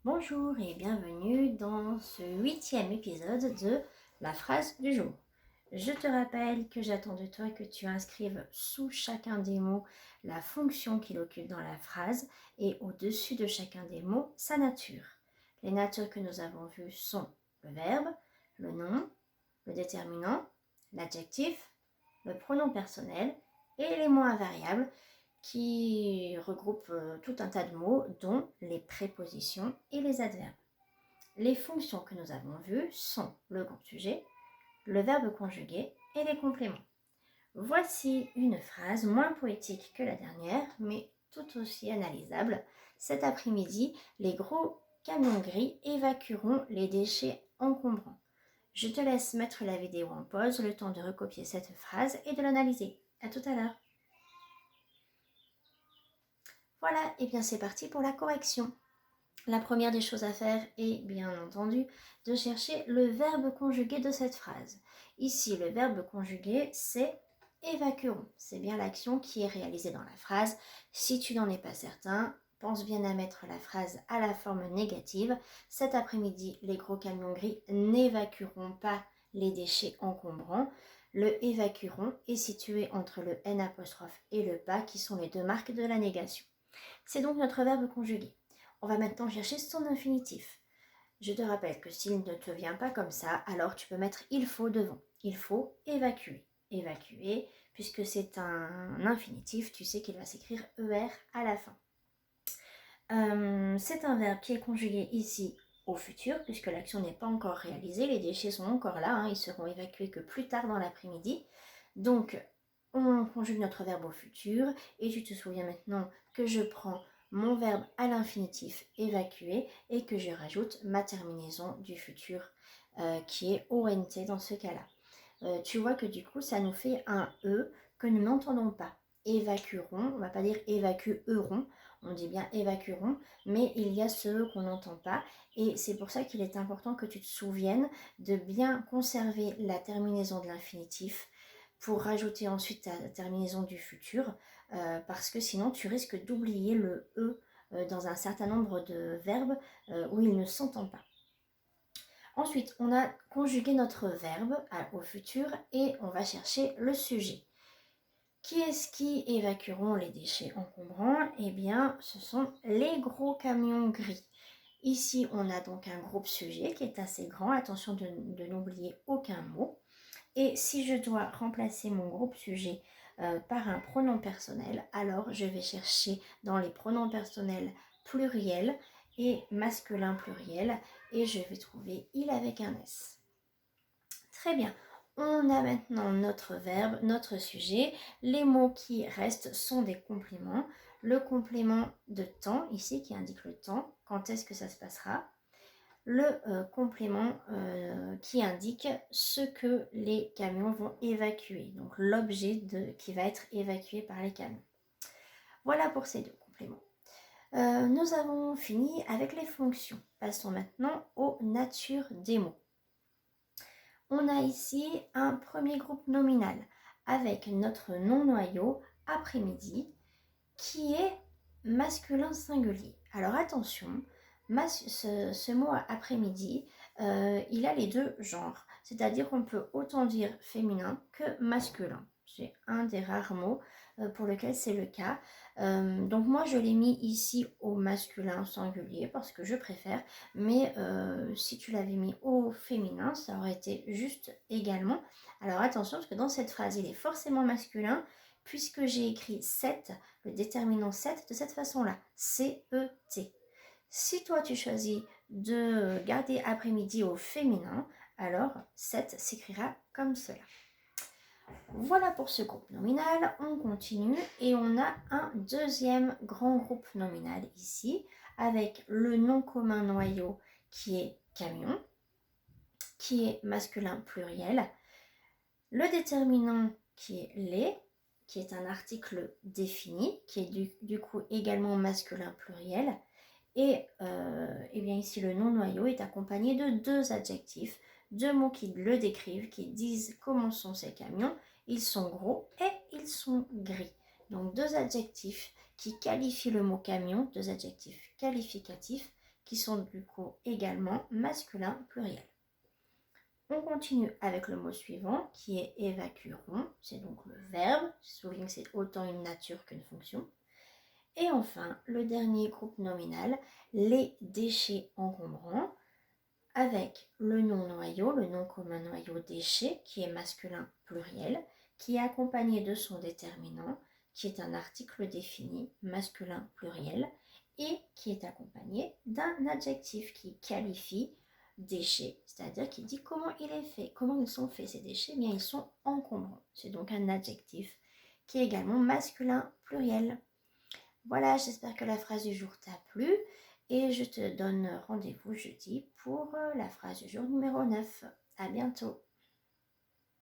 Bonjour et bienvenue dans ce 8e épisode de la phrase du jour. Je te rappelle que j'attends de toi que tu inscrives sous chacun des mots la fonction qu'il occupe dans la phrase et au-dessus de chacun des mots sa nature. Les natures que nous avons vues sont le verbe, le nom, le déterminant, l'adjectif, le pronom personnel et les mots invariables qui regroupe tout un tas de mots, dont les prépositions et les adverbes. Les fonctions que nous avons vues sont le groupe sujet, le verbe conjugué et les compléments. Voici une phrase moins poétique que la dernière, mais tout aussi analysable. Cet après-midi, les gros camions gris évacueront les déchets encombrants. Je te laisse mettre la vidéo en pause, le temps de recopier cette phrase et de l'analyser. À tout à l'heure. Voilà, et bien c'est parti pour la correction. La première des choses à faire est, bien entendu, de chercher le verbe conjugué de cette phrase. Ici, le verbe conjugué, c'est évacueront. C'est bien l'action qui est réalisée dans la phrase. Si tu n'en es pas certain, pense bien à mettre la phrase à la forme négative. Cet après-midi, les gros camions gris n'évacueront pas les déchets encombrants. Le évacueront est situé entre le N' et le pas, qui sont les deux marques de la négation. C'est donc notre verbe conjugué. On va maintenant chercher son infinitif. Je te rappelle que s'il ne te vient pas comme ça, alors tu peux mettre il faut devant. Il faut évacuer. Évacuer, puisque c'est un infinitif, tu sais qu'il va s'écrire ER à la fin. C'est un verbe qui est conjugué ici au futur, puisque l'action n'est pas encore réalisée, les déchets sont encore là, ils seront évacués que plus tard dans l'après-midi. Donc, on conjugue notre verbe au futur, et tu te souviens maintenant que je prends mon verbe à l'infinitif évacuer et que je rajoute ma terminaison du futur qui est ONT dans ce cas-là. Tu vois que du coup, ça nous fait un E que nous n'entendons pas. Évacueront, on ne va pas dire évacueront, on dit bien évacueront, mais il y a ce E qu'on n'entend pas et c'est pour ça qu'il est important que tu te souviennes de bien conserver la terminaison de l'infinitif pour rajouter ensuite ta terminaison du futur parce que sinon tu risques d'oublier le E dans un certain nombre de verbes où il ne s'entend pas. Ensuite, on a conjugué notre verbe au futur et on va chercher le sujet. Qui est-ce qui évacueront les déchets encombrants? Eh bien, ce sont les gros camions gris. Ici, on a donc un groupe sujet qui est assez grand. Attention de n'oublier aucun mot. Et si je dois remplacer mon groupe sujet par un pronom personnel, alors je vais chercher dans les pronoms personnels pluriels et masculin pluriel et je vais trouver il avec un S. Très bien, on a maintenant notre verbe, notre sujet. Les mots qui restent sont des compléments. Le complément de temps ici qui indique le temps, quand est-ce que ça se passera. Le complément qui indique ce que les camions vont évacuer, donc l'objet qui va être évacué par les camions. Voilà pour ces deux compléments. Nous avons fini avec les fonctions. Passons maintenant aux natures des mots. On a ici un premier groupe nominal avec notre nom-noyau après-midi qui est masculin singulier. Alors attention, ce mot après-midi, il a les deux genres, c'est-à-dire qu'on peut autant dire féminin que masculin. C'est un des rares mots pour lequel c'est le cas. Donc moi je l'ai mis ici au masculin singulier parce que je préfère, mais si tu l'avais mis au féminin, ça aurait été juste également. Alors attention parce que dans cette phrase, il est forcément masculin puisque j'ai écrit 7, le déterminant 7 de cette façon-là, C-E-T. Si toi tu choisis de garder après-midi au féminin, alors 7 s'écrira comme cela. Voilà pour ce groupe nominal, on continue et on a un deuxième grand groupe nominal ici avec le nom commun noyau qui est camion, qui est masculin pluriel, le déterminant qui est les, qui est un article défini, qui est du coup également masculin pluriel, et bien ici le nom noyau est accompagné de deux adjectifs, deux mots qui le décrivent, qui disent comment sont ces camions. Ils sont gros et ils sont gris. Donc deux adjectifs qui qualifient le mot camion, deux adjectifs qualificatifs qui sont du coup également masculin pluriel. On continue avec le mot suivant qui est évacueront, c'est donc le verbe, souligne que c'est autant une nature qu'une fonction. Et enfin, le dernier groupe nominal, les déchets encombrants, avec le nom noyau, le nom commun noyau déchet, qui est masculin pluriel, qui est accompagné de son déterminant, qui est un article défini, masculin pluriel, et qui est accompagné d'un adjectif qui qualifie déchet, c'est-à-dire qui dit comment il est fait, comment ils sont faits ces déchets, bien ils sont encombrants. C'est donc un adjectif qui est également masculin pluriel. Voilà, j'espère que la phrase du jour t'a plu et je te donne rendez-vous jeudi pour la phrase du jour numéro 9. À bientôt.